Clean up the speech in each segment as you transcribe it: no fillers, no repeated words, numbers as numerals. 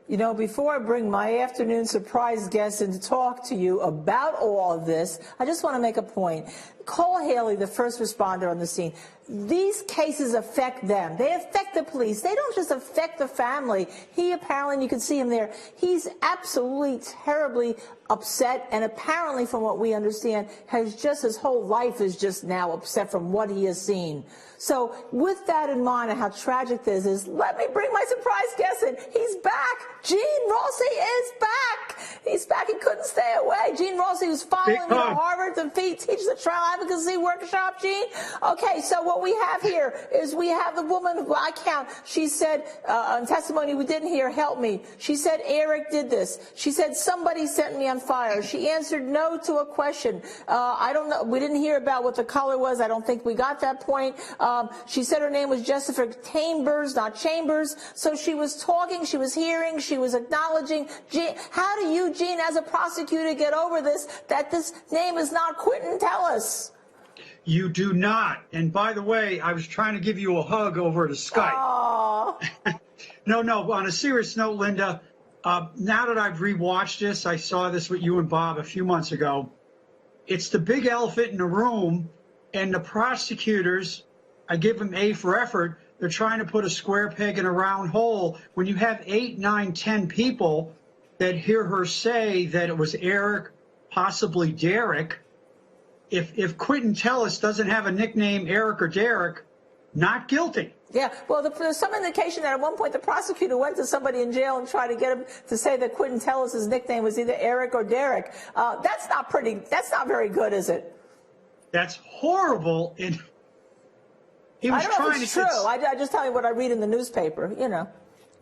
You know, before I bring my afternoon surprise guest in to talk to you about all of this, I just want to make a point. Cole Haley, the first responder on the scene, these cases affect them. They affect the police. They don't just affect the family. He apparently, and you can see him there, he's absolutely terribly upset, and apparently, from what we understand, has just his whole life is just now upset from what he has seen. So with that in mind and how tragic this is, let me bring my surprise guest in. He's back. Gene Rossi is back. He's back. He couldn't stay away. Gene Rossi was following me to Harvard to teach the trial advocacy workshop, Gene. Okay, so what we have here is we have the woman who I count. She said, on testimony we didn't hear, help me. She said Eric did this. She said somebody set me on fire. She answered no to a question. I don't know. We didn't hear about what the color was. I don't think we got that point. She said her name was Jessica Chambers, not Chambers. So she was talking, she was hearing, she was acknowledging. Gene, how do you, Gene, as a prosecutor, get over this, that this name is not Quentin? Tell us. You do not. And by the way, I was trying to give you a hug over to Skype. No, on a serious note, Linda, now that I've rewatched this, I saw this with you and Bob a few months ago. It's the big elephant in the room, and the prosecutors, I give them A for effort. They're trying to put a square peg in a round hole. When you have 8, 9, 10 people that hear her say that it was Eric, possibly Derek, if Quentin Tellis doesn't have a nickname Eric or Derek, not guilty. Yeah, well, there's some indication that at one point the prosecutor went to somebody in jail and tried to get him to say that Quentin Tellis' nickname was either Eric or Derek. That's not very good, is it? That's horrible. He was I don't know if it's true. I just tell you what I read in the newspaper, you know.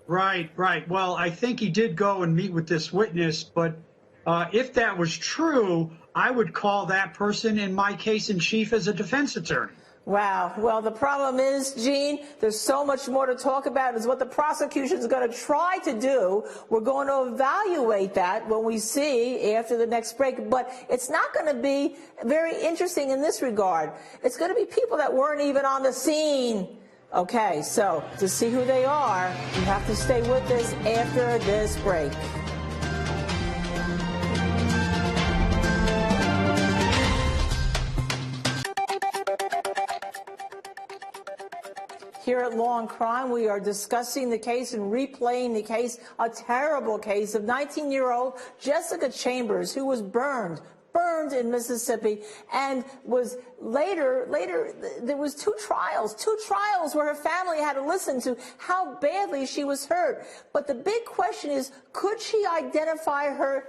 Right. Well, I think he did go and meet with this witness, but if that was true, I would call that person in my case in chief as a defense attorney. Wow. Well, the problem is, Gene, there's so much more to talk about. Is what the prosecution is going to try to do. We're going to evaluate that when we see after the next break. But it's not going to be very interesting in this regard. It's going to be people that weren't even on the scene. Okay, so to see who they are, you have to stay with us after this break. Here at Law&Crime, we are discussing the case and replaying the case, a terrible case of 19-year-old Jessica Chambers, who was burned in Mississippi, and was later there was two trials where her family had to listen to how badly she was hurt. But the big question is, could she identify the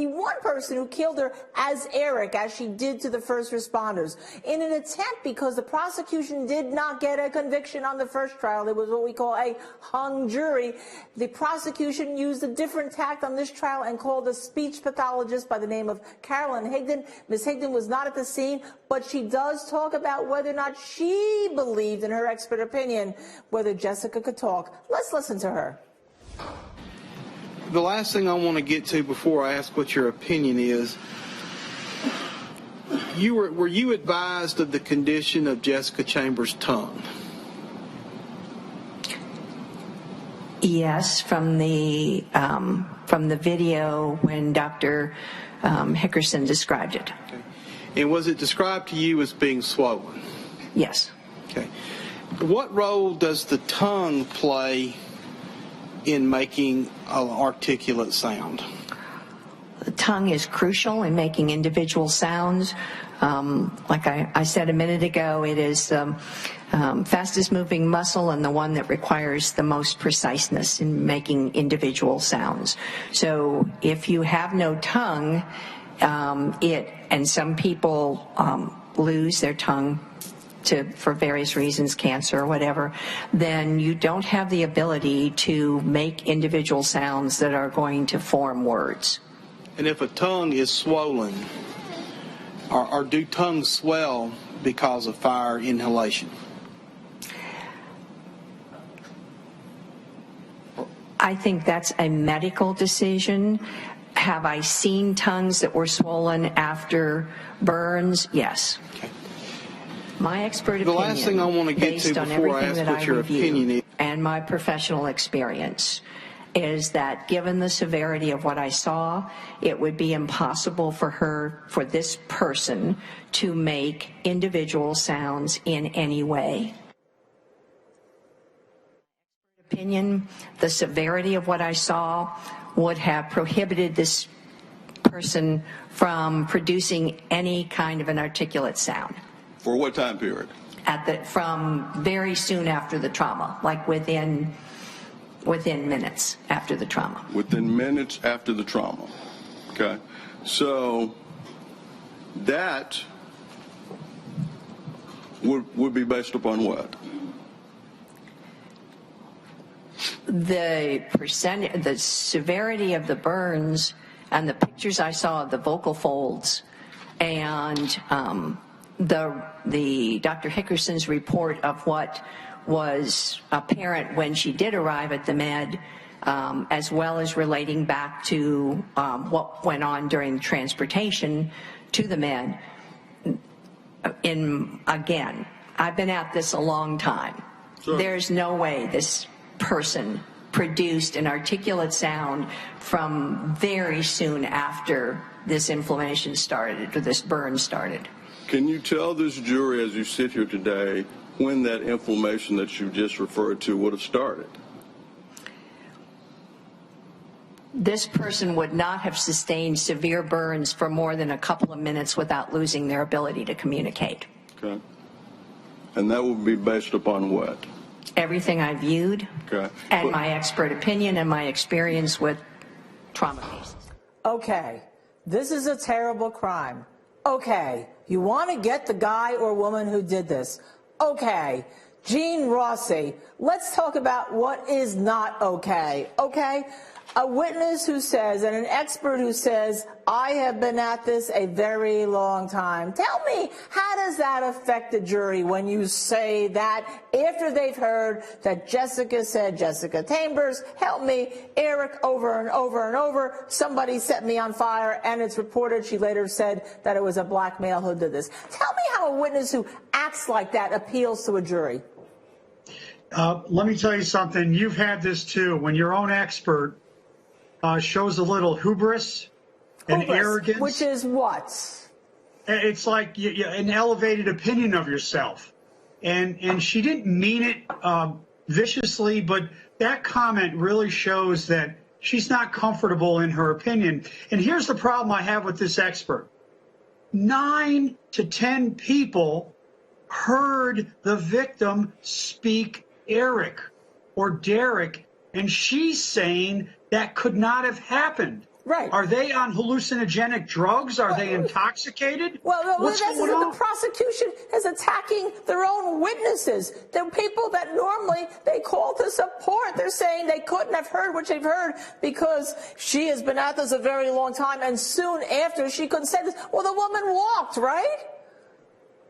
one person who killed her as Eric, as she did to the first responders? In an attempt, because the prosecution did not get a conviction on the first trial, it was what we call a hung jury, the prosecution used a different tact on this trial and called a speech pathologist by the name of Carolyn Higdon. Ms. Higdon was not at the scene, but she does talk about whether or not she believed, in her expert opinion, whether Jessica could talk. Let's listen to her. The last thing I want to get to before I ask what your opinion is, were you advised of the condition of Jessica Chambers' tongue? Yes, from the video when Dr. Hickerson described it. Okay. And was it described to you as being swollen? Yes. Okay. What role does the tongue play in making an articulate sound? The tongue is crucial in making individual sounds. Like I said a minute ago, it is the fastest moving muscle and the one that requires the most preciseness in making individual sounds. So if you have no tongue, and some people lose their tongue for various reasons, cancer or whatever, then you don't have the ability to make individual sounds that are going to form words. And if a tongue is swollen, or do tongues swell because of fire inhalation? I think that's a medical decision. Have I seen tongues that were swollen after burns? Yes. Okay. My expert The opinion, last thing I want to get based to on before I everything ask that what I your opinion review is. and my professional experience, is that given the severity of what I saw, it would be impossible for this person to make individual sounds in any way. Opinion, the severity of what I saw would have prohibited this person from producing any kind of an articulate sound. For what time period? From very soon after the trauma, like within minutes after the trauma. Within minutes after the trauma. Okay. So that would be based upon what? The severity of the burns and the pictures I saw of the vocal folds and the Dr. Hickerson's report of what was apparent when she did arrive at the med, as well as relating back to what went on during transportation to the med. Again, I've been at this a long time. Sure. There's no way this person produced an articulate sound from very soon after this inflammation started, or this burn started. Can you tell this jury as you sit here today when that inflammation that you just referred to would have started? This person would not have sustained severe burns for more than a couple of minutes without losing their ability to communicate. Okay. And that would be based upon what? Everything I viewed, okay, and my expert opinion and my experience with trauma cases. Okay, this is a terrible crime. Okay, you want to get the guy or woman who did this. Okay, Gene Rossi, let's talk about what is not okay. Okay, a witness who says, and an expert who says, I have been at this a very long time. Tell me, how does that affect the jury when you say that after they've heard that Jessica said, Jessica Chambers, help me, Eric over and over and over, somebody set me on fire, and it's reported she later said that it was a black male who did this. Tell me how a witness who acts like that appeals to a jury. Let me tell you something. You've had this too. When your own expert shows a little hubris and arrogance. Which is what? It's like an elevated opinion of yourself. And she didn't mean it viciously, but that comment really shows that she's not comfortable in her opinion. And here's the problem I have with this expert. 9 to 10 people heard the victim speak Eric or Derek, and she's saying that could not have happened. Right. Are they on hallucinogenic drugs? Are they intoxicated? Well, no, what's that's going on? The prosecution is attacking their own witnesses. The people that normally they call to support. They're saying they couldn't have heard what they've heard because she has been at this a very long time, and soon after she couldn't say this. Well, the woman walked, right?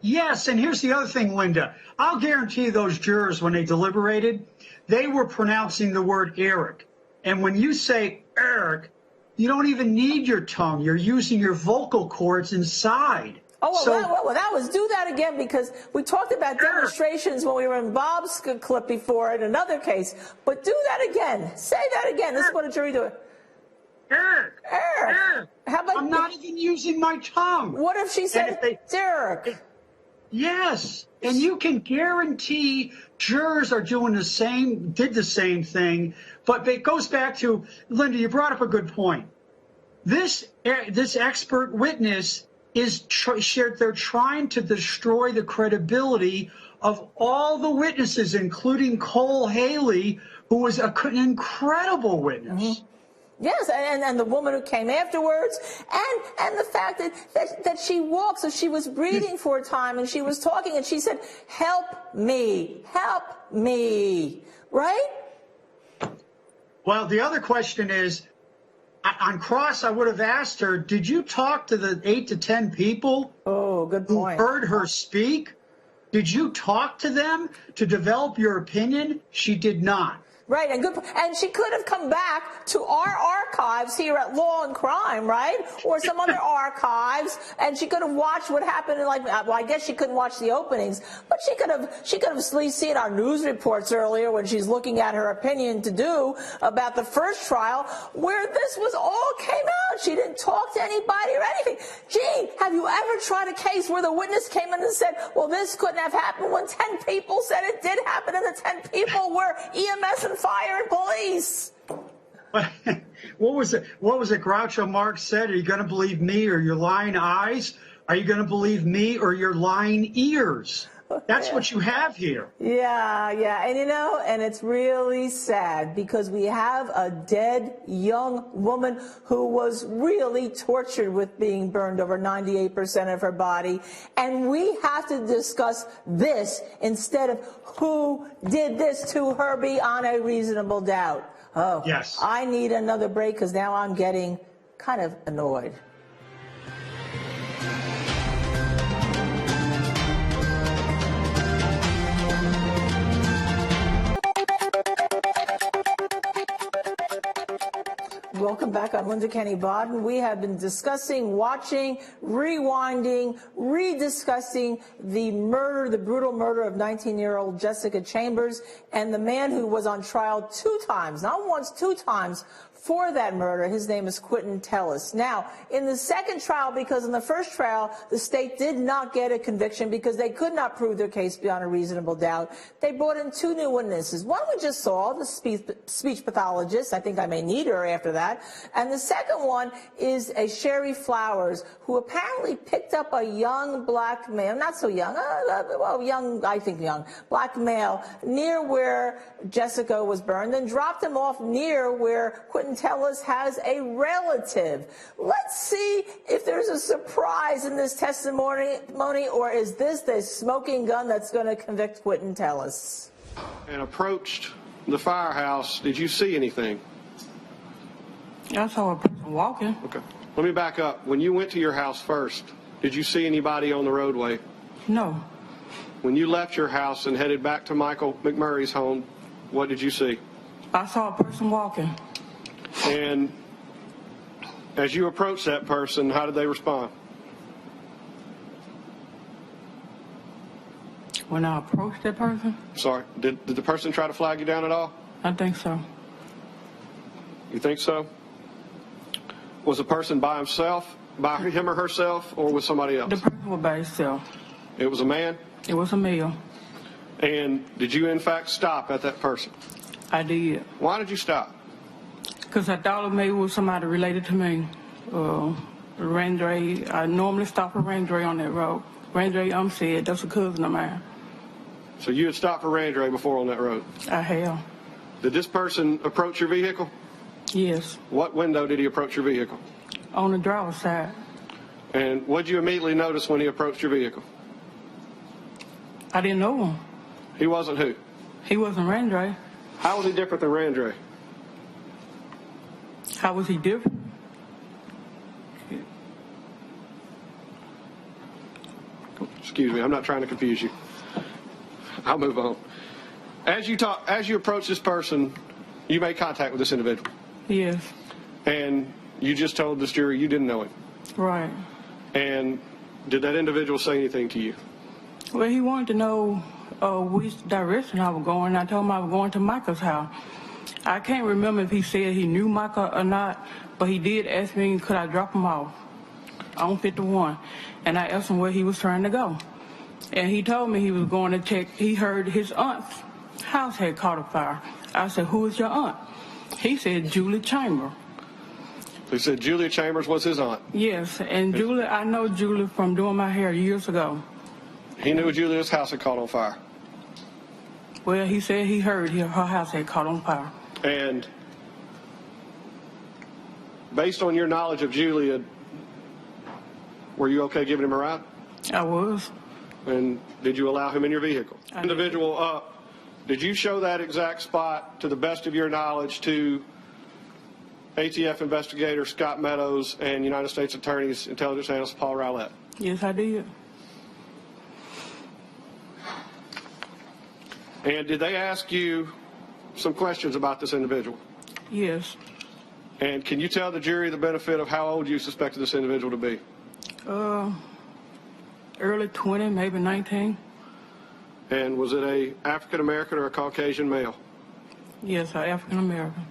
Yes, and here's the other thing, Linda. I'll guarantee those jurors, when they deliberated, they were pronouncing the word Eric. And when you say Eric, you don't even need your tongue. You're using your vocal cords inside. Oh, well, that was do that again, because we talked about demonstrations when we were in Bob's clip before in another case. But do that again. Say that again. This is what a jury do. Eric. Eric. How about? I'm not even using my tongue. What if she said Derek? Yes, and you can guarantee jurors are doing did the same thing, but it goes back to, Linda, you brought up a good point. This expert witness is they're trying to destroy the credibility of all the witnesses, including Cole Haley, who was an incredible witness. Mm-hmm. Yes, and the woman who came afterwards, and the fact that she walked, so she was breathing for a time, and she was talking, and she said, help me, right? Well, the other question is, on cross, I would have asked her, did you talk to the 8 to 10 people good point. who heard her speak? Did you talk to them to develop your opinion? She did not. Right, and she could have come back to our archives here at Law and Crime, right? Or some other archives, and she could have watched what happened. Well, I guess she couldn't watch the openings, but she could have at least seen our news reports earlier when she's looking at her opinion to do about the first trial, where this was all came out. She didn't talk to anybody or anything. Gene, have you ever tried a case where the witness came in and said, "Well, this couldn't have happened," when 10 people said it did happen, and the 10 people were EMS and fire and police? What was it Groucho Marx said? Are you going to believe me or your lying eyes? Are you going to believe me or your lying ears? That's what you have here. Yeah, and and it's really sad because we have a dead young woman who was really tortured with being burned over 98% of her body, and we have to discuss this instead of who did this to her beyond a reasonable doubt. Oh, yes. I need another break because now I'm getting kind of annoyed. Welcome back. I'm Linda Kenny Bodden. We have been discussing, watching, rewinding, rediscussing the brutal murder of 19-year-old Jessica Chambers, and the man who was on trial 2 times, not once, 2 times, for that murder. His name is Quentin Tellis. Now, in the second trial, because in the first trial, the state did not get a conviction because they could not prove their case beyond a reasonable doubt, they brought in 2 new witnesses. One we just saw, the speech pathologist. I think I may need her after that. And the second one is a Sherry Flowers, who apparently picked up a young black male, not so young, young, I think young, black male, near where Jessica was burned, and dropped him off near where Quentin Tellis has a relative. Let's see if there's a surprise in this testimony, or is this the smoking gun that's going to convict Quentin Tellis? And approached the firehouse. Did you see anything? I saw a person walking. Okay. Let me back up. When you went to your house first, did you see anybody on the roadway? No. When you left your house and headed back to Michael McMurray's home, what did you see? I saw a person walking. And as you approached that person, how did they respond? When I approached that person? Sorry, did the person try to flag you down at all? I think so. You think so? Was the person by himself, by him or herself, or with somebody else? The person was by himself. It was a man? It was a male. And did you in fact stop at that person? I did. Why did you stop? Because I thought it maybe was somebody related to me. Randre, I normally stop for Randre on that road. Randre said that's a cousin of mine. So you had stopped for Randre before on that road? I have. Did this person approach your vehicle? Yes. What window did he approach your vehicle? On the driver's side. And what did you immediately notice when he approached your vehicle? I didn't know him. He wasn't who? He wasn't Randre. How was he different than Randre? How was he different? Excuse me, I'm not trying to confuse you. I'll move on. As you approach this person, you made contact with this individual. Yes. And you just told this jury you didn't know him. Right. And did that individual say anything to you? Well, he wanted to know which direction I was going. I told him I was going to Michael's house. I can't remember if he said he knew Michael or not, but he did ask me, could I drop him off on 51? And I asked him where he was trying to go. And he told me he was going to check. He heard his aunt's house had caught a fire. I said, who is your aunt? He said, Julie Chambers. He said Julia Chambers was his aunt? Yes, and Julie, I know Julie from doing my hair years ago. He knew Julia's house had caught on fire? Well, he said he heard her house had caught on fire. And based on your knowledge of Julia, were you okay giving him a ride? I was. And did you allow him in your vehicle? I Individual, did you show that exact spot, to the best of your knowledge, to ATF investigator Scott Meadows and United States Attorney's Intelligence Analyst Paul Rowlett? Yes, I did. And did they ask you some questions about this individual? Yes. And can you tell the jury the benefit of how old you suspected this individual to be? Early 20, maybe 19. And was it a African American or a Caucasian male? Yes, African American.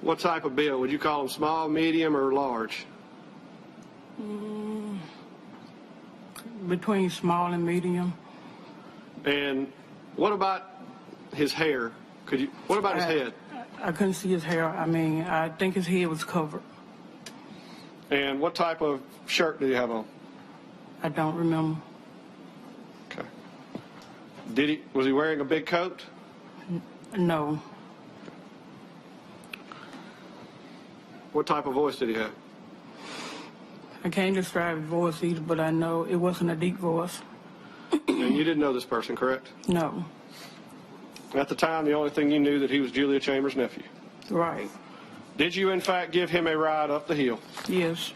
What type of build? Would you call him small, medium, or large? Between small and medium. And what about his hair? What about his head? I couldn't see his hair. I mean, I think his head was covered. And what type of shirt did he have on? I don't remember. Okay. Was he wearing a big coat? No. What type of voice did he have? I can't describe his voice either, but I know it wasn't a deep voice. And you didn't know this person, correct? No. At the time, the only thing you knew that he was Julia Chambers' nephew. Right. Did you, in fact, give him a ride up the hill? Yes.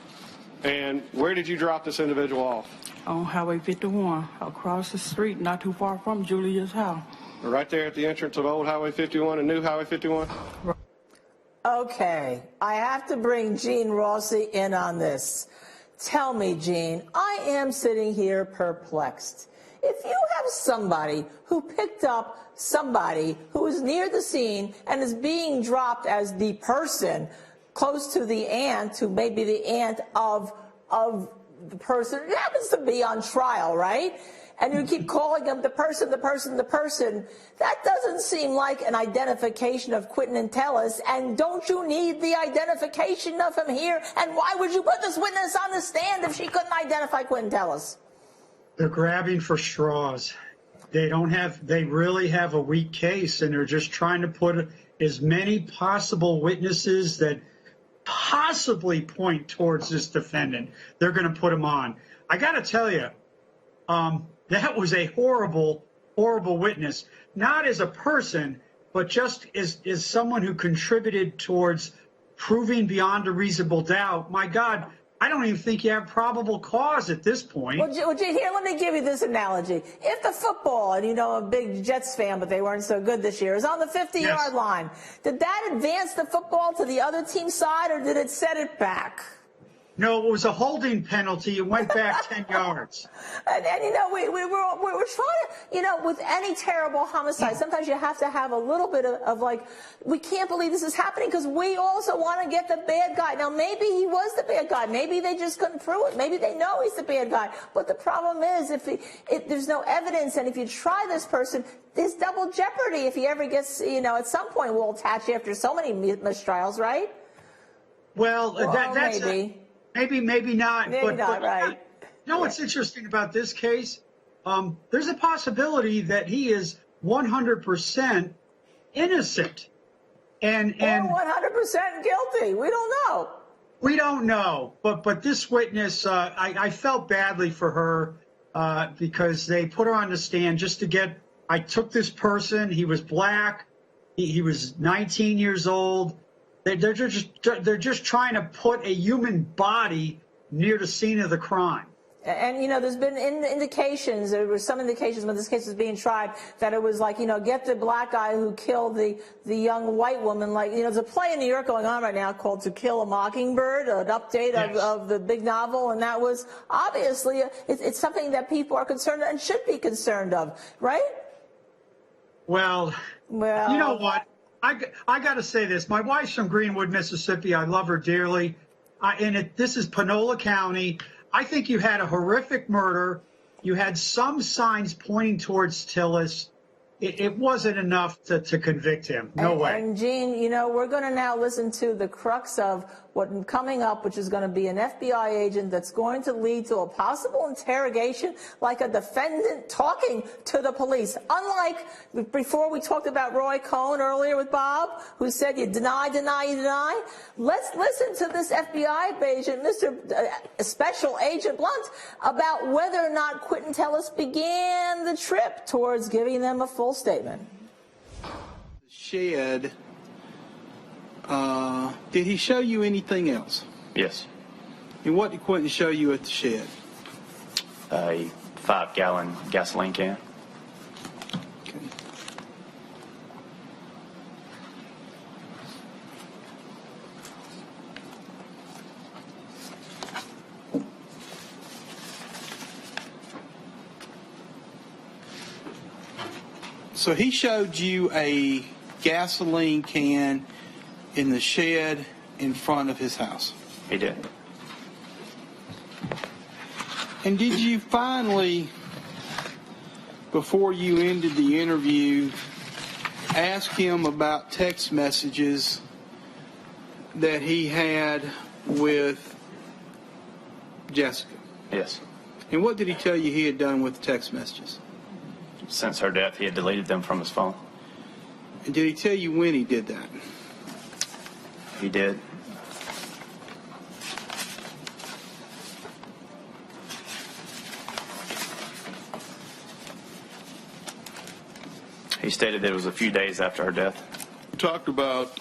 And where did you drop this individual off? On Highway 51, across the street, not too far from Julia's house. Right there at the entrance of Old Highway 51 and New Highway 51? Okay, I have to bring Gene Rossi in on this. Tell me, Gene, I am sitting here perplexed. If you have somebody who picked up somebody who is near the scene and is being dropped as the person close to the aunt, who may be the aunt of the person who happens to be on trial, right? And you keep calling him the person, that doesn't seem like an identification of Quentin Entellus. And don't you need the identification of him here? And why would you put this witness on the stand if she couldn't identify Quentin Entellus? They're grabbing for straws. They really have a weak case, and they're just trying to put as many possible witnesses that possibly point towards this defendant. They're going to put them on. I got to tell you, that was a horrible, horrible witness, not as a person, but just as someone who contributed towards proving beyond a reasonable doubt. My God, I don't even think you have probable cause at this point. Well, Gene, here, let me give you this analogy. If the football, and you know, a big Jets fan, but they weren't so good this year, is on the 50-yard line, did that advance the football to the other team's side, or did it set it back? No, it was a holding penalty. It went back 10 yards. And you know, we're trying to, you know, with any terrible homicide, sometimes you have to have a little bit of like, we can't believe this is happening because we also want to get the bad guy. Now, maybe he was the bad guy. Maybe they just couldn't prove it. Maybe they know he's the bad guy. But the problem is, if there's no evidence, and if you try this person, there's double jeopardy if he ever gets, you know, at some point we'll attach you after so many mistrials, right? Well, that's maybe. Maybe not. Maybe not, right. You know what's interesting about this case? There's a possibility that he is 100% innocent. And 100% guilty. We don't know. We don't know. But this witness, I felt badly for her because they put her on the stand just to get, I took this person, he was black, he was 19 years old. They're just trying to put a human body near the scene of the crime. And, you know, there's been indications, there were some indications when this case was being tried, that it was like, you know, get the black guy who killed the young white woman. Like, you know, there's a play in New York going on right now called To Kill a Mockingbird, an update of the big novel. And that was obviously, it's something that people are concerned and should be concerned of, right? Well, you know what? I got to say this. My wife's from Greenwood, Mississippi. I love her dearly. This is Panola County. I think you had a horrific murder. You had some signs pointing towards Tillis. It wasn't enough to convict him. No way. And Gene, you know, we're going to now listen to the crux of what coming up, which is going to be an FBI agent that's going to lead to a possible interrogation, like a defendant talking to the police. Unlike before we talked about Roy Cohn earlier with Bob, who said you deny, deny, you deny. Let's listen to this FBI agent, Mr. Special Agent Blunt, about whether or not Quentin Entellus began the trip towards giving them a full statement. Shed. Did he show you anything else? Yes. And what did Quentin show you at the shed? A 5-gallon gasoline can. Okay. So he showed you a gasoline can in the shed in front of his house. He did. And did you finally, before you ended the interview, ask him about text messages that he had with Jessica? Yes. And what did he tell you he had done with the text messages? Since her death, he had deleted them from his phone. And did he tell you when he did that? He did. He stated that it was a few days after her death. You talked about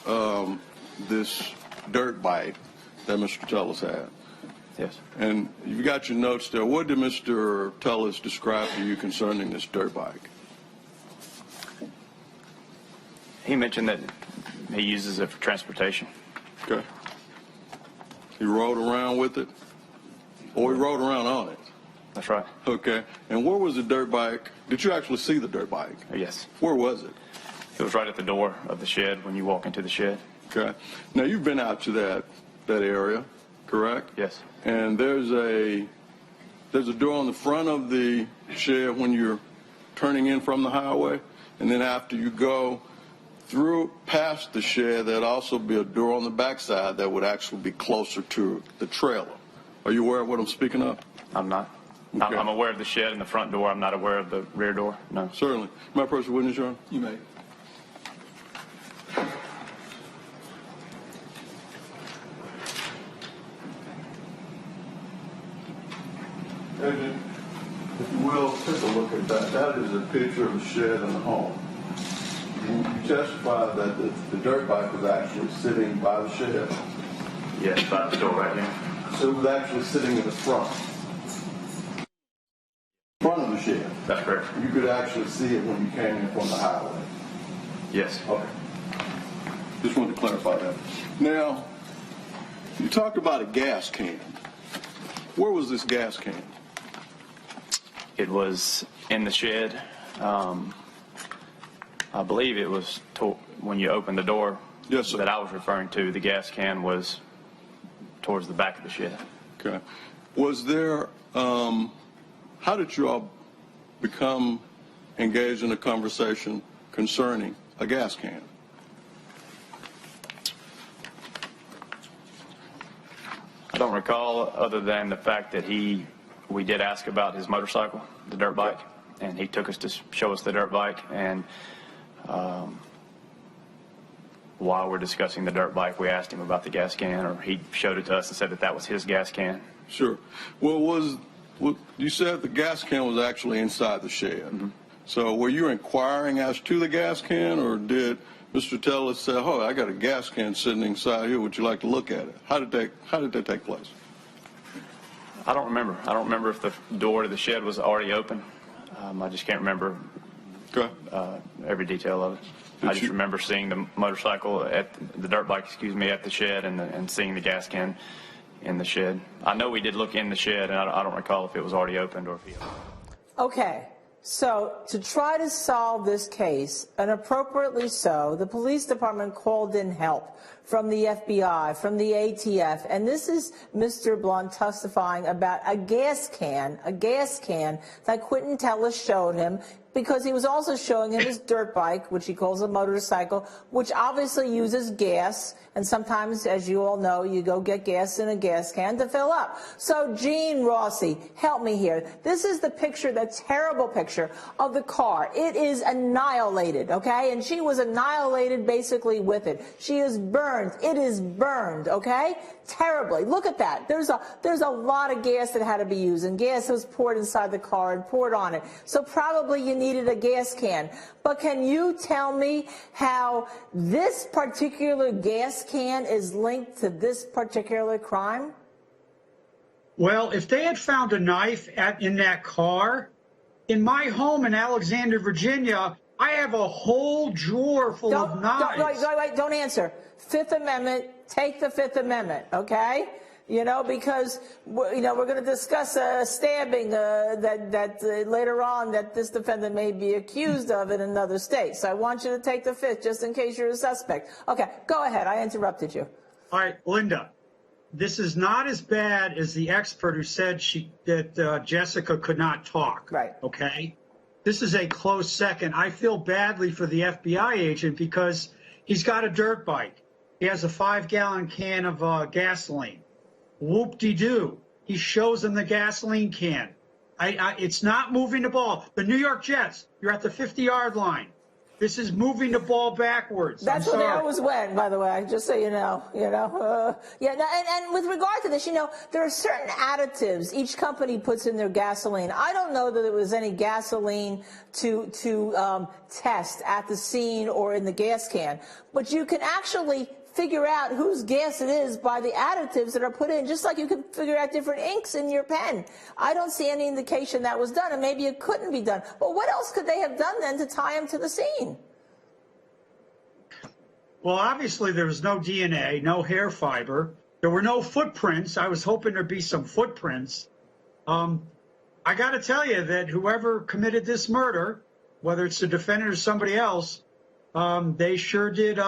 this dirt bike that Mr. Tullis had. Yes. And you've got your notes there. What did Mr. Tullis describe to you concerning this dirt bike? He mentioned that he uses it for transportation. Okay. He rode around with it? Or he rode around on it? That's right. Okay. And where was the dirt bike? Did you actually see the dirt bike? Yes. Where was it? It was right at the door of the shed when you walk into the shed. Okay. Now, you've been out to that area, correct? Yes. And there's a door on the front of the shed when you're turning in from the highway. And then after you go through past the shed, there'd also be a door on the backside that would actually be closer to the trailer. Are you aware of what I'm speaking of? I'm not. Okay. I'm aware of the shed and the front door. I'm not aware of the rear door. No. Certainly. My personal witness, Your Honor? You may. Agent, if you will, take a look at that. That is a picture of the shed and the home. You testified that the dirt bike was actually sitting by the shed. Yes, by the door right here. So it was actually sitting in the front of the shed. That's correct. You could actually see it when you came in from the highway. Yes. Okay. Just wanted to clarify that. Now, you talked about a gas can. Where was this gas can? It was in the shed. I believe it was when you opened the door. Yes, sir. That I was referring to. The gas can was towards the back of the shed. Okay. Was there, how did you all become engaged in a conversation concerning a gas can? I don't recall, other than the fact that we did ask about his motorcycle, the dirt bike, and he took us to show us the dirt bike, and while we're discussing the dirt bike, we asked him about the gas can, or he showed it to us and said that that was his gas can. Sure. Well, you said the gas can was actually inside the shed. Mm-hmm. So were you inquiring as to the gas can, or did Mr. Tellis say, "Oh, I got a gas can sitting inside here. Would you like to look at it?" How did that take place? I don't remember. I don't remember if the door to the shed was already open. I just can't remember every detail of it. I just remember seeing the motorcycle the dirt bike, at the shed, and seeing the gas can in the shed. I know we did look in the shed, and I don't recall if it was already opened or if he. Okay. So to try to solve this case, and appropriately so, the police department called in help from the FBI, from the ATF, and this is Mr. Blunt testifying about a gas can that Quentin Tellis showed him, because he was also showing him his dirt bike, which he calls a motorcycle, which obviously uses gas, and sometimes, as you all know, you go get gas in a gas can to fill up. So, Gene Rossi, help me here. This is the picture, the terrible picture of the car. It is annihilated, okay? And she was annihilated basically with it. She is burned. It is burned, okay? Terribly. Look at that. There's a lot of gas that had to be used, and gas was poured inside the car and poured on it. So probably you needed a gas can. But can you tell me how this particular gas can is linked to this particular crime? Well, if they had found a knife in that car, in my home in Alexander, Virginia, I have a whole drawer full of knives. Wait, don't answer. Fifth Amendment, take the Fifth Amendment, okay? You know, because we're going to discuss a stabbing that later on that this defendant may be accused of in another state. So I want you to take the fifth just in case you're a suspect. Okay, go ahead. I interrupted you. All right, Linda, this is not as bad as the expert who said that Jessica could not talk. Right. Okay. This is a close second. I feel badly for the FBI agent because he's got a dirt bike. He has a 5-gallon can of gasoline. Whoop-de-doo. He shows him the gasoline can. It's not moving the ball. The New York Jets, you're at the 50-yard line. This is moving the ball backwards. That's what they always went, by the way, just so you know. And with regard to this, there are certain additives each company puts in their gasoline. I don't know that there was any gasoline to test at the scene or in the gas can, but you can actually figure out whose gas it is by the additives that are put in, just like you can figure out different inks in your pen. I don't see any indication that was done, and maybe it couldn't be done. But what else could they have done then to tie him to the scene? Well, obviously there was no DNA, no hair fiber. There were no footprints. I was hoping there'd be some footprints. I got to tell you that whoever committed this murder, whether it's the defendant or somebody else, they sure did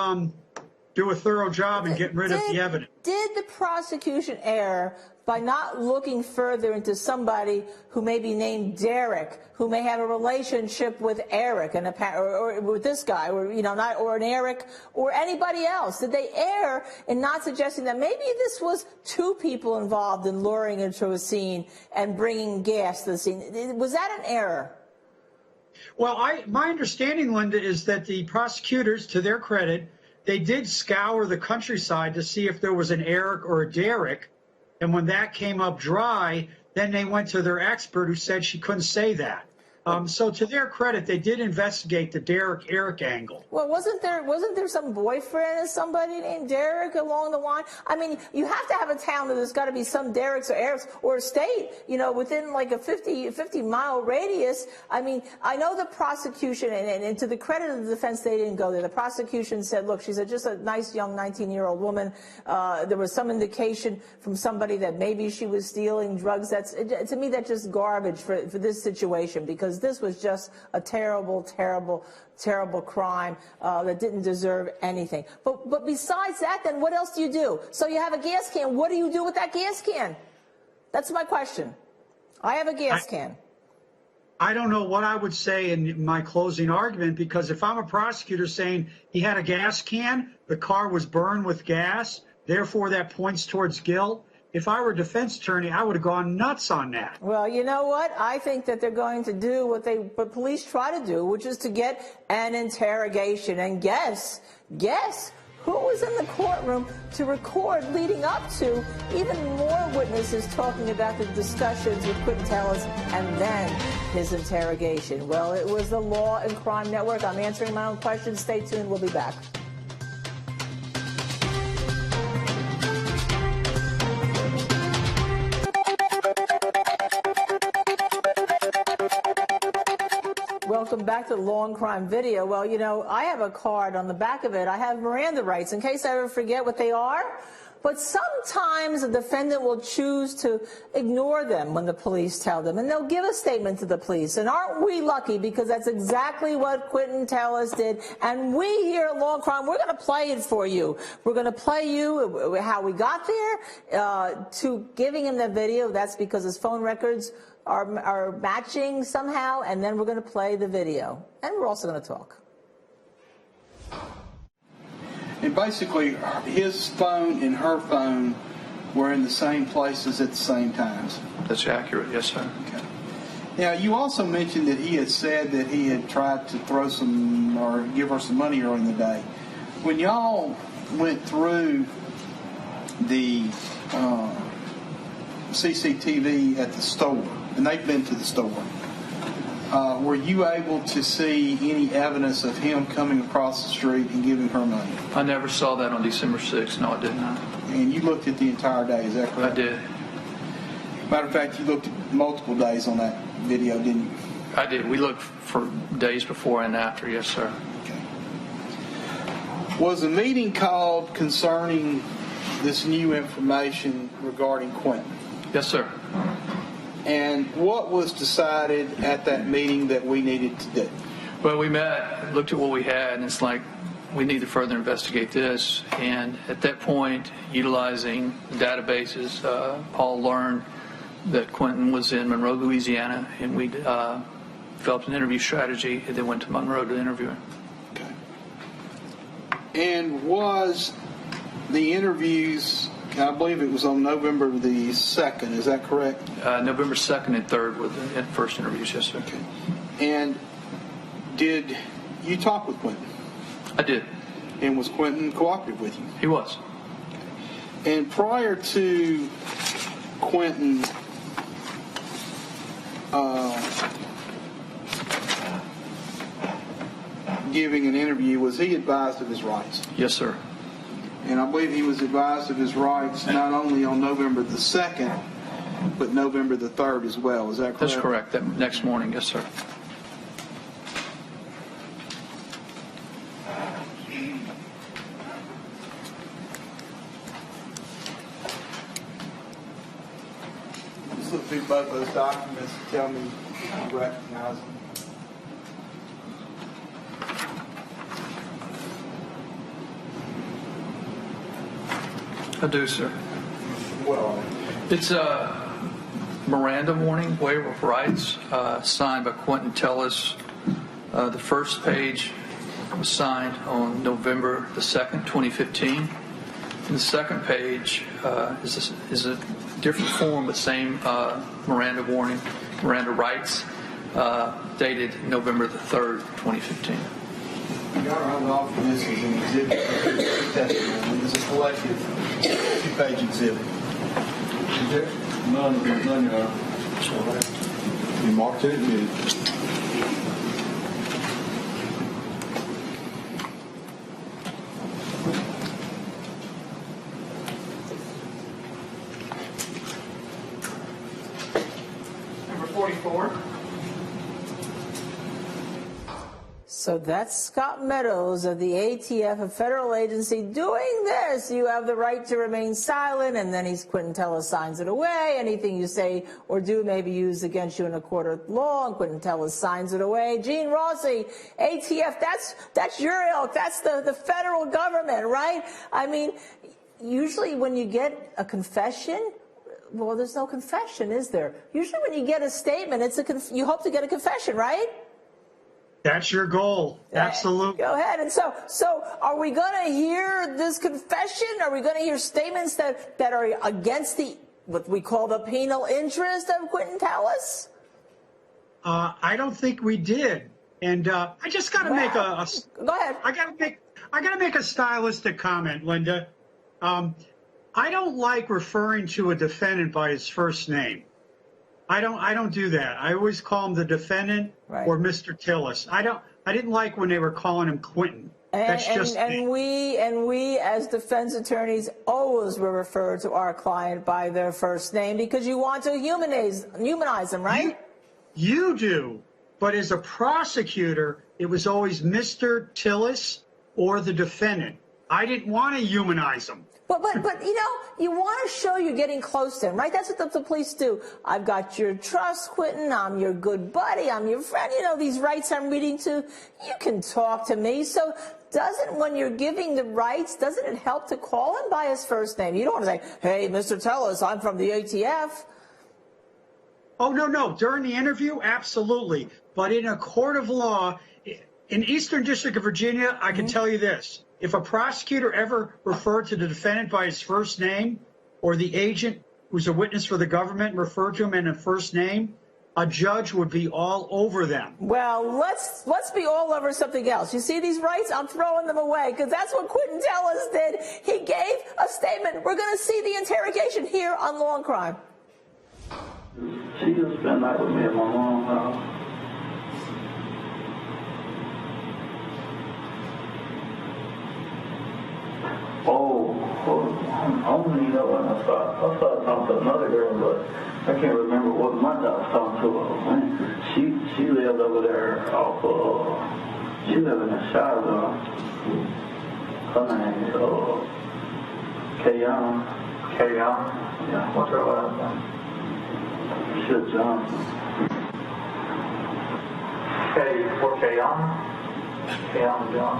do a thorough job in getting rid of the evidence. Did the prosecution err by not looking further into somebody who may be named Derek, who may have a relationship with Eric or with this guy, or an Eric or anybody else? Did they err in not suggesting that maybe this was two people involved in luring into a scene and bringing gas to the scene? Was that an error? Well, my understanding, Linda, is that the prosecutors, to their credit, they did scour the countryside to see if there was an Eric or a Derek, and when that came up dry, then they went to their expert who said she couldn't say that. So to their credit, they did investigate the Derek-Eric angle. Well, wasn't there some boyfriend of somebody named Derek along the line? I mean, you have to have a town that there's got to be some Dereks or Erics, or a state, within like a 50-mile radius. I mean, I know the prosecution, and to the credit of the defense, they didn't go there. The prosecution said, look, she's just a nice young 19-year-old woman. There was some indication from somebody that maybe she was stealing drugs. To me, that's just garbage for this situation, because this was just a terrible, terrible, terrible crime that didn't deserve anything. But besides that, then what else do you do? So you have a gas can. What do you do with that gas can? That's my question. I have a gas can. I don't know what I would say in my closing argument, because if I'm a prosecutor saying he had a gas can, the car was burned with gas, therefore that points towards guilt. If I were a defense attorney, I would have gone nuts on that. Well, you know what? I think that they're going to do what police try to do, which is to get an interrogation. And guess who was in the courtroom to record leading up to even more witnesses talking about the discussions with Quentin Tellis and then his interrogation. Well, it was the Law and Crime Network. I'm answering my own questions. Stay tuned. We'll be back. Welcome back to Law and Crime Video. Well, I have a card on the back of it. I have Miranda rights in case I ever forget what they are. But sometimes a defendant will choose to ignore them when the police tell them, and they'll give a statement to the police. And aren't we lucky, because that's exactly what Quentin Tellis did. And we here at Law and Crime, we're going to play it for you. We're going to play you how we got there to giving him the video. That's because his phone records are matching somehow, and then we're going to play the video. And we're also going to talk. And basically, his phone and her phone were in the same places at the same times. That's accurate, yes, sir. Okay. Now, you also mentioned that he had said that he had tried to throw some or give her some money earlier in the day. When y'all went through the CCTV at the store, and they've been to the store, were you able to see any evidence of him coming across the street and giving her money? I never saw that on December 6th. No, I did not. And you looked at the entire day, is that correct? I did. Matter of fact, you looked at multiple days on that video, didn't you? I did. We looked for days before and after, yes, sir. Okay. Was a meeting called concerning this new information regarding Quentin. Yes, sir. And what was decided at that meeting that we needed to do? Well, we met, looked at what we had, and it's like, we need to further investigate this. And at that point, utilizing databases, Paul learned that Quentin was in Monroe, Louisiana, and we developed an interview strategy and then went to Monroe to interview him. Okay. And was the interviews, I believe it was on November the 2nd, is that correct? November 2nd and 3rd were the first interviews, yes, sir. Okay. And did you talk with Quentin? I did. And was Quentin cooperative with you? He was. And prior to Quentin giving an interview, was he advised of his rights? Yes, sir. And I believe he was advised of his rights not only on November the 2nd, but November the 3rd as well. Is that correct? That's correct. That next morning, yes, sir. Just look through both those documents and tell me if you recognize them. I do, sir. Well, It's a Miranda warning, waiver of rights, signed by Quentin Tellis. The first page was signed on November the 2nd, 2015. And the second page is a different form, but same Miranda warning, Miranda rights, dated November the 3rd, 2015. Your Honor, I'm offering this as an exhibit testimony. It's a collective two-page exhibit. Is there? None, Your Honor. You marked it? Number 44. So that's Scott Meadows of the ATF, a federal agency, doing this. You have the right to remain silent, and then Quentin Tellis signs it away. Anything you say or do may be used against you in a court of law, and Quentin Tellis signs it away. Gene Rossi, ATF, that's your ilk. That's the federal government, right? I mean, usually when you get a confession, well, there's no confession, is there? Usually when you get a statement, you hope to get a confession, right? That's your goal. Absolutely. Go ahead. And so are we going to hear this confession? Are we going to hear statements that are against what we call the penal interest of Quentin Tellis? I don't think we did. And I just got to make a. Go ahead. I got to make a stylistic comment, Linda. I don't like referring to a defendant by his first name. I don't do that. I always call him the defendant or Mr. Tillis. I didn't like when they were calling him Quentin. That's just and we as defense attorneys always will refer to our client by their first name because you want to humanize them, right? You do. But as a prosecutor, it was always Mr. Tillis or the defendant. I didn't want to humanize him. But you want to show you're getting close to him, right? That's what the police do. I've got your trust, Quentin. I'm your good buddy. I'm your friend. You know, these rights I'm reading to. You can talk to me. So when you're giving the rights, doesn't it help to call him by his first name? You don't want to say, hey, Mr. Tellis, I'm from the ATF. Oh, no. During the interview, absolutely. But in a court of law, in Eastern District of Virginia, I can tell you this. If a prosecutor ever referred to the defendant by his first name or the agent who's a witness for the government referred to him in a first name, a judge would be all over them. Well, let's be all over something else. You see these rights? I'm throwing them away because that's what Quentin Tellis did. He gave a statement. We're going to see the interrogation here on Law&Crime. She just spent the night with me at my mom's house. I don't even know when I started talking to another girl, but I can't remember what my dog was talking to her. She lived over there off she lived in Chicago. Her name is K-Young. K-Young? Yeah. What's her last name? Shit, Johnson. K-Young? K-Young John.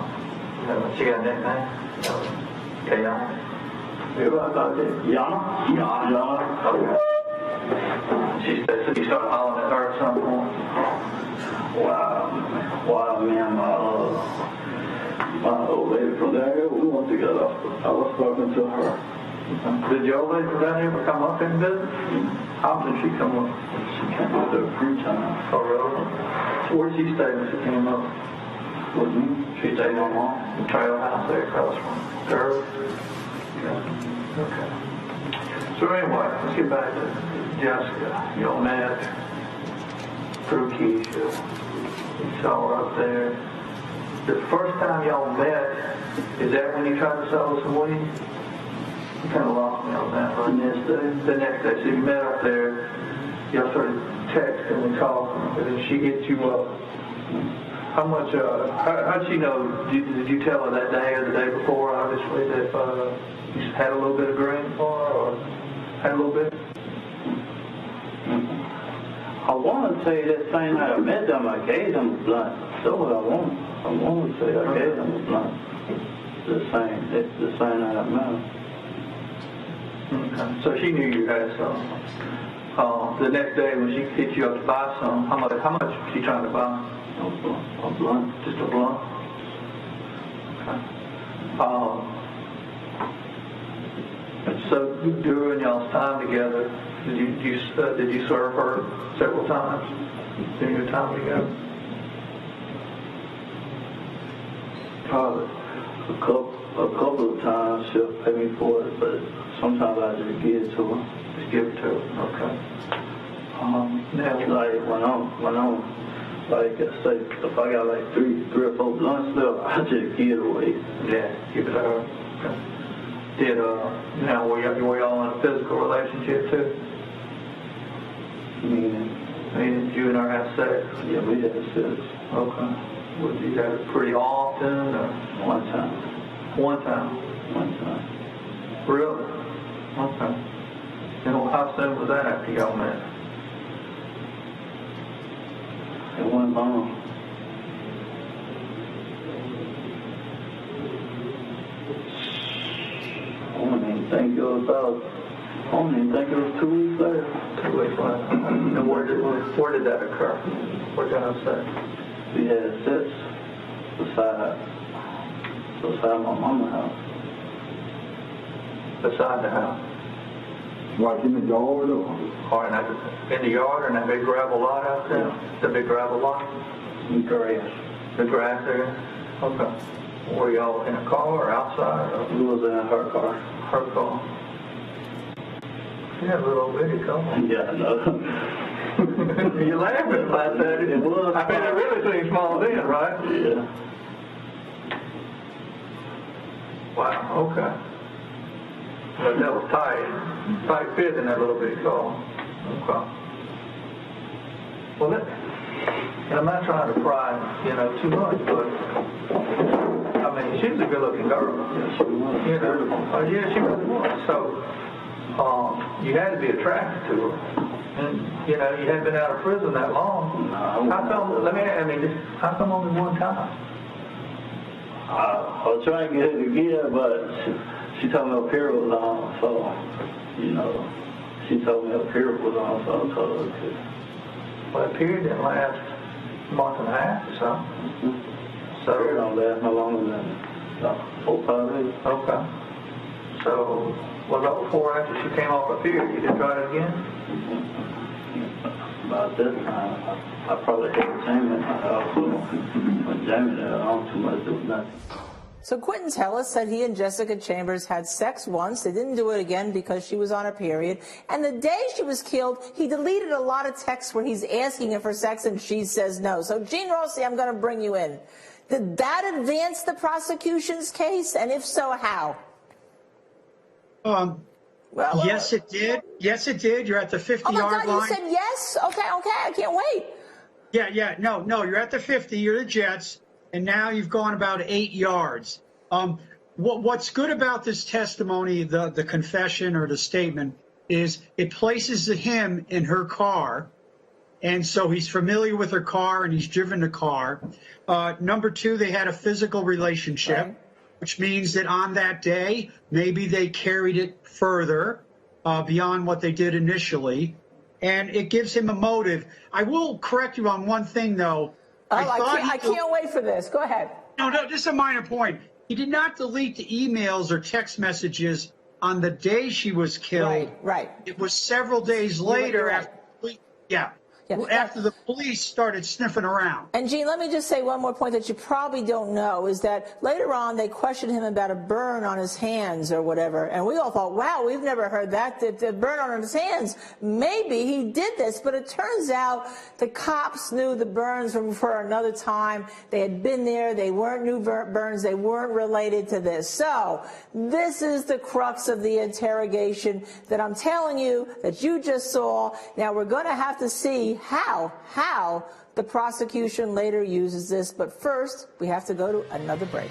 She got a nickname? K-Young? Everybody thought that. Yana? Yana. Okay. She said, so you started hollering at her at some point? Wow, man, my old lady from down here, we went together. I was talking to her. Did your old lady from down here ever come up and visit? How often did she come up? She came up there a few times. Oh, really? So where did she stay when she came up? With me? She stayed on the trail house there across from her. Okay. So anyway, let's get back to Jessica. Y'all met through Keisha. You saw her up there. The first time y'all met, is that when you tried to sell us some weed? You kind of lost me on that, right? The next day. So you met up there, y'all started texting and talking, and then she hit you up. How much, how'd she know? Did you tell her that day or the day before, obviously, that you had a little bit of green for her, or had a little bit? I want to say that same night I met them, I gave them a blunt. That's what I want to say I gave them a blunt. The same night I met them. Okay. So she knew you had some. The next day when she hit you up to buy some, how much was she trying to buy? A blunt. Just a blunt? Okay. So during y'all's time together, did you serve her several times during your time together? Probably a couple of times she'll pay me for it, but sometimes I just give it to her. Just give it to her. Okay. Now, like when I'm like I say, if I got like three or four blunts left, I just give it away. Yeah, give it to her. Okay. Did now were y'all in a physical relationship too? Meaning you and her have sex? Yeah, we had sex. Okay. Would you have it pretty often or? One time. One time? One time. Really? Okay. And how soon was that after y'all met? It went long. I don't even think it was 2 weeks later. 2 weeks later. And where did that occur? What kind of sex? We had sex beside my mama's house. Beside the house? Like in the yard or? Or in the yard or in that big gravel lot out there? Yeah. The big gravel lot? In grass. The grass area? Okay. Were y'all in a car or outside? Or? We was in her car. Her car. You had a little bitty car. Yeah, I know. You're laughing about that. It was. I mean, it really seemed small then, right? Yeah. Wow, okay. But that was tight fit in that little bitty car. Okay. Well, and I'm not trying to pry, too much, but I mean, she was a good-looking girl. Yeah, she was. Yeah, she really was. So, you had to be attracted to her. And, you hadn't been out of prison that long. No, how come only one time? I was trying to get her to give, but she told me her period was on, so, she told me her period was on, so I told her to. Well, that period didn't last a month and a half or something. Mm-hmm. So it don't last no longer than 4 or 5 days. Okay. So, what about before or after she came off her period? You did try it again? About this time, I probably had Jamie in my house. When Jamie there, I don't too much do nothing. So Quentin Tellis said he and Jessica Chambers had sex once. They didn't do it again because she was on her period. And the day she was killed, he deleted a lot of texts where he's asking her for sex and she says no. So Gene Rossi, I'm going to bring you in. Did that advance the prosecution's case? And if so, how? Yes, it did. Yes, it did. You're at the 50-yard line. Oh, my God, you said yes? Okay, I can't wait. No, you're at the 50. You're the Jets. And now you've gone about 8 yards. What's good about this testimony, the confession or the statement, is it places him in her car, and so he's familiar with her car and he's driven the car. Number two, they had a physical relationship, right, which means that on that day, maybe they carried it further beyond what they did initially, and it gives him a motive. I will correct you on one thing, though. I can't wait for this. Go ahead. No, just a minor point. He did not delete the emails or text messages on the day she was killed. Right. It was several days later after the police started sniffing around. And, Gene, let me just say one more point that you probably don't know is that later on they questioned him about a burn on his hands or whatever. And we all thought, wow, we've never heard that the burn on his hands. Maybe he did this. But it turns out the cops knew the burns from for another time. They had been there. They weren't new burns. They weren't related to this. So this is the crux of the interrogation that I'm telling you that you just saw. Now we're going to have to see how the prosecution later uses this. But first, we have to go to another break.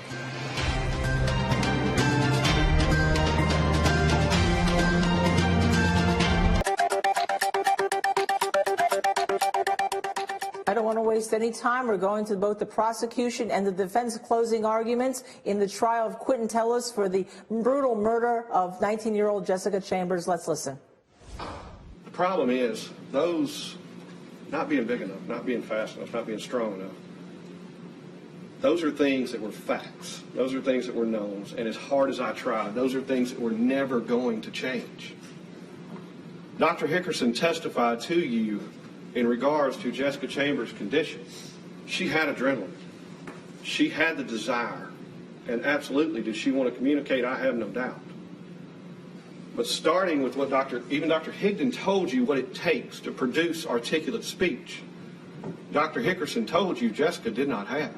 I don't want to waste any time. We're going to both the prosecution and the defense closing arguments in the trial of Quentin Tellis for the brutal murder of 19-year-old Jessica Chambers. Let's listen. The problem is those not being big enough, not being fast enough, not being strong enough. Those are things that were facts. Those are things that were knowns. And as hard as I try, those are things that were never going to change. Dr. Hickerson testified to you in regards to Jessica Chambers' condition. She had adrenaline. She had the desire. And absolutely, did she want to communicate? I have no doubt. But starting with what even Dr. Higdon told you what it takes to produce articulate speech, Dr. Hickerson told you Jessica did not have.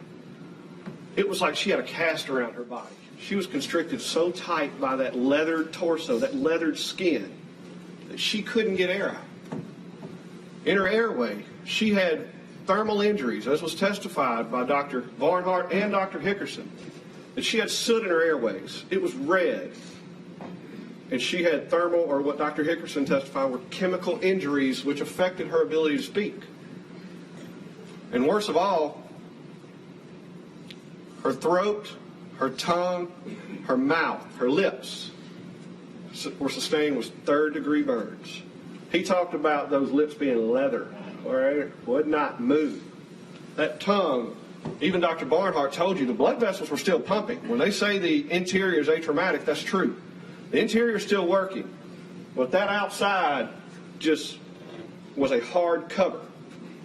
It was like she had a cast around her body. She was constricted so tight by that leathered torso, that leathered skin, that she couldn't get air out. In her airway, she had thermal injuries, as was testified by Dr. Barnhart and Dr. Hickerson, that she had soot in her airways. It was red. And she had thermal, or what Dr. Hickerson testified were chemical injuries which affected her ability to speak. And worst of all, her throat, her tongue, her mouth, her lips were sustained with third-degree burns. He talked about those lips being leather, or would not move. That tongue, even Dr. Barnhart told you the blood vessels were still pumping. When they say the interior is atraumatic, that's true. The interior is still working, but that outside just was a hard cover,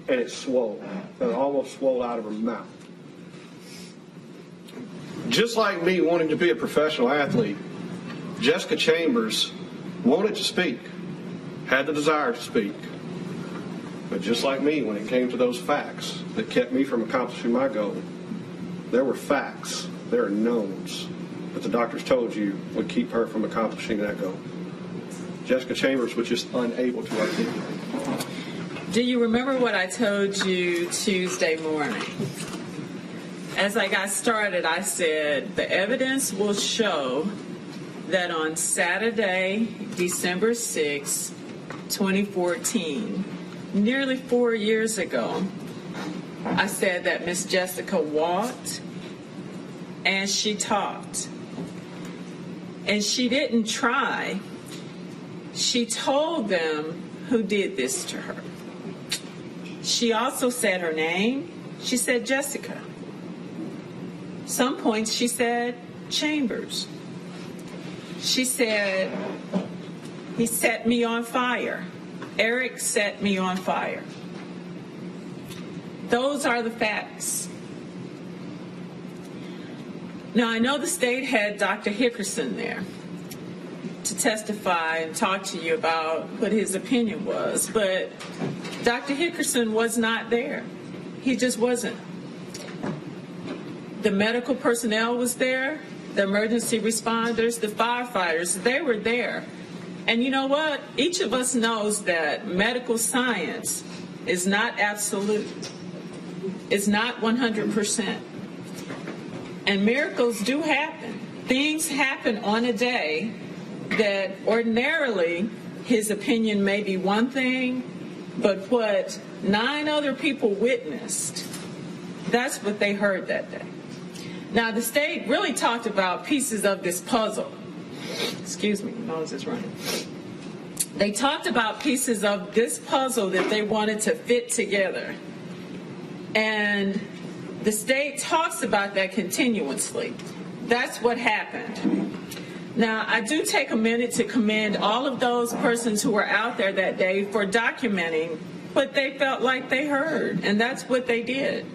and it swelled. It almost swelled out of her mouth. Just like me wanting to be a professional athlete, Jessica Chambers wanted to speak, had the desire to speak. But just like me, when it came to those facts that kept me from accomplishing my goal, there were facts, there are knowns that the doctors told you would keep her from accomplishing that goal. Jessica Chambers was just unable to articulate. Do you remember what I told you Tuesday morning? As I got started, I said the evidence will show that on Saturday, December 6, 2014, nearly 4 years ago, I said that Miss Jessica walked and she talked. And she didn't try. She told them who did this to her. She also said her name. She said Jessica. Some points she said Chambers. She said, he set me on fire. Eric set me on fire. Those are the facts. Now, I know the state had Dr. Hickerson there to testify and talk to you about what his opinion was, but Dr. Hickerson was not there. He just wasn't. The medical personnel was there, the emergency responders, the firefighters, they were there. And you know what? Each of us knows that medical science is not absolute. It's not 100%. And miracles do happen. things happen on a day that ordinarily his opinion may be one thing, but what 9 other people witnessed, that's what they heard that day. Now, the state really talked about pieces of this puzzle. Excuse me, my nose is running. They talked about pieces of this puzzle that they wanted to fit together. And the state talks about that continuously. That's what happened. Now, I do take a minute to commend all of those persons who were out there that day for documenting what they felt like they heard, and that's what they did.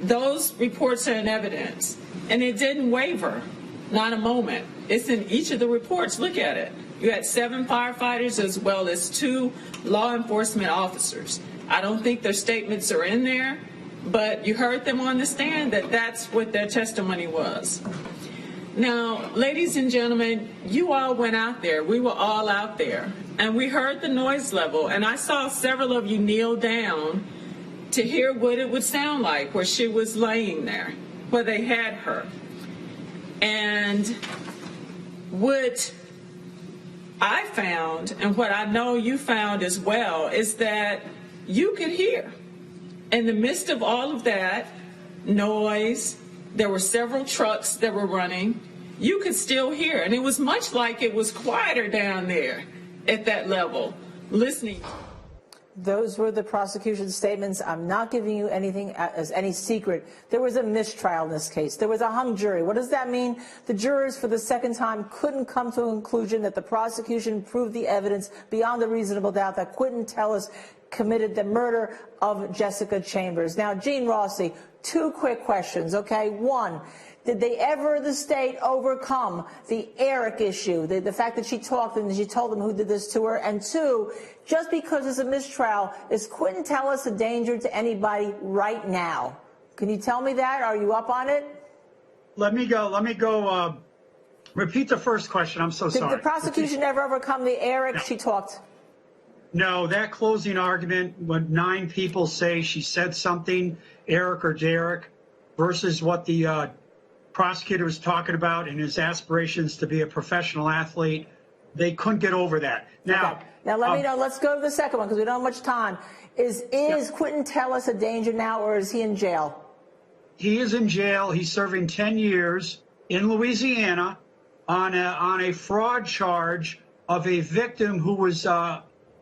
Those reports are in evidence, and it didn't waver, not a moment. It's in each of the reports. Look at it. You had 7 firefighters as well as 2 law enforcement officers. I don't think their statements are in there, but you heard them on the stand that that's what their testimony was. Now, ladies and gentlemen, you all went out there. We were all out there. And we heard the noise level. And I saw several of you kneel down to hear what it would sound like where she was laying there, where they had her. And what I found, and what I know you found as well, is that you could hear. In the midst of all of that noise, there were several trucks that were running. You could still hear. And it was much like it was quieter down there at that level, listening. Those were the prosecution's statements. I'm not giving you anything as any secret. There was a mistrial in this case. There was a hung jury. What does that mean? The jurors, for the second time, couldn't come to a conclusion that the prosecution proved the evidence beyond a reasonable doubt that Quentin Tellis committed the murder of Jessica Chambers. Now, Gene Rossi, 2 quick questions, okay? 1, did they ever, the state, overcome the Eric issue, the fact that she talked and she told them who did this to her? And 2, just because it's a mistrial, is Quentin Tellis a danger to anybody right now? Can you tell me that? Are you up on it? Let me go. Repeat the first question. I'm so sorry. Did the prosecution ever overcome the Eric? She talked. No, that closing argument, when 9 people say she said something, Eric or Derek, versus what the prosecutor was talking about in his aspirations to be a professional athlete, they couldn't get over that. Now, okay. Now let me know. Let's go to the second one because we don't have much time. Is Quentin Tellis a danger now, or is he in jail? He is in jail. He's serving 10 years in Louisiana on a fraud charge of a victim who was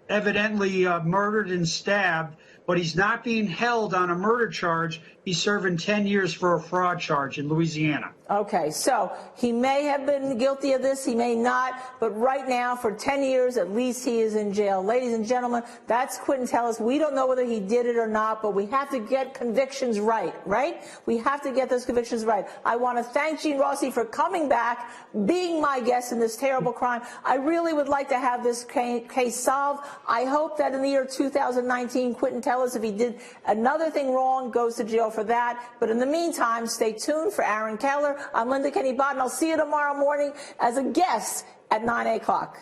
evidently murdered and stabbed, but he's not being held on a murder charge. He's serving 10 years for a fraud charge in Louisiana. Okay, so he may have been guilty of this, he may not, but right now, for 10 years at least, he is in jail. Ladies and gentlemen, that's Quentin Tellis. We don't know whether he did it or not, but we have to get convictions right? We have to get those convictions right. I want to thank Gene Rossi for coming back, being my guest in this terrible crime. I really would like to have this case solved. I hope that in the year 2019, Quentin Tellis, if he did another thing wrong, goes to jail for that. But in the meantime, stay tuned for Aaron Keller. I'm Linda Kenny Bott, and I'll see you tomorrow morning as a guest at 9 o'clock.